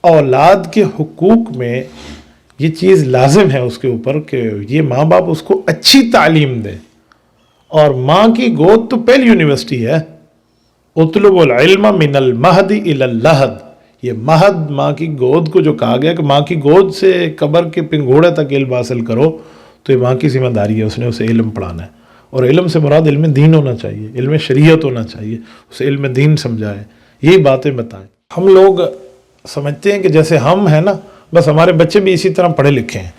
اولاد کے حقوق میں یہ چیز لازم ہے اس کے اوپر کہ یہ ماں باپ اس کو اچھی تعلیم دے. اور ماں کی گود تو پہلی یونیورسٹی ہے. اطلب العلم من المہد الی اللحد. یہ مہد ماں کی گود کو جو کہا گیا کہ ماں کی گود سے قبر کے پنگھوڑے تک علم حاصل کرو، تو یہ ماں کی ذمہ داری ہے، اس نے اسے علم پڑھانا ہے. اور علم سے مراد علم دین ہونا چاہیے، علم شریعت ہونا چاہیے، اسے علم دین سمجھائے، یہی باتیں بتائیں. ہم لوگ سمجھتے ہیں کہ جیسے ہم ہیں نا، بس ہمارے بچے بھی اسی طرح پڑھے لکھے ہیں.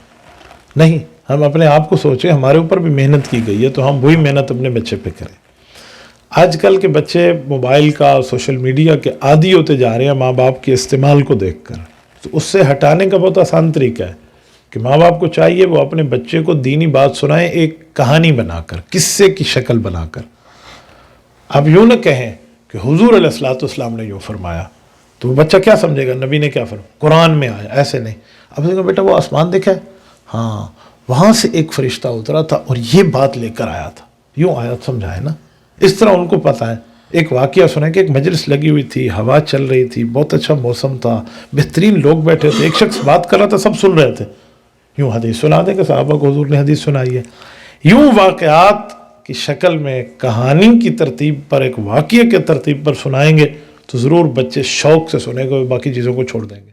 نہیں، ہم اپنے آپ کو سوچیں، ہمارے اوپر بھی محنت کی گئی ہے تو ہم وہی محنت اپنے بچے پہ کریں. آج کل کے بچے موبائل کا، سوشل میڈیا کے عادی ہوتے جا رہے ہیں ماں باپ کے استعمال کو دیکھ کر. تو اس سے ہٹانے کا بہت آسان طریقہ ہے کہ ماں باپ کو چاہیے وہ اپنے بچے کو دینی بات سنائیں، ایک کہانی بنا کر، قصے کی شکل بنا کر. آپ یوں نہ کہیں کہ حضور علیہ الصلوۃ والسلام نے یوں فرمایا، تو وہ بچہ کیا سمجھے گا نبی نے کیا فرمایا، قرآن میں آیا. ایسے نہیں. اب دیکھو بیٹا وہ آسمان دیکھا ہے، ہاں وہاں سے ایک فرشتہ اترا تھا اور یہ بات لے کر آیا تھا، یوں آیت سمجھائے نا. اس طرح ان کو پتہ ہے. ایک واقعہ سنیں کہ ایک مجلس لگی ہوئی تھی، ہوا چل رہی تھی، بہت اچھا موسم تھا، بہترین لوگ بیٹھے تھے، ایک شخص بات کر رہا تھا، سب سن رہے تھے. یوں حدیث سنا دیں کہ صحابہ کو حضور نے حدیث سنائی ہے. یوں واقعات کی شکل میں کہانی کی ترتیب پر، ایک واقعے کے ترتیب پر سنائیں گے تو ضرور بچے شوق سے سنیں گے، باقی چیزوں کو چھوڑ دیں گے.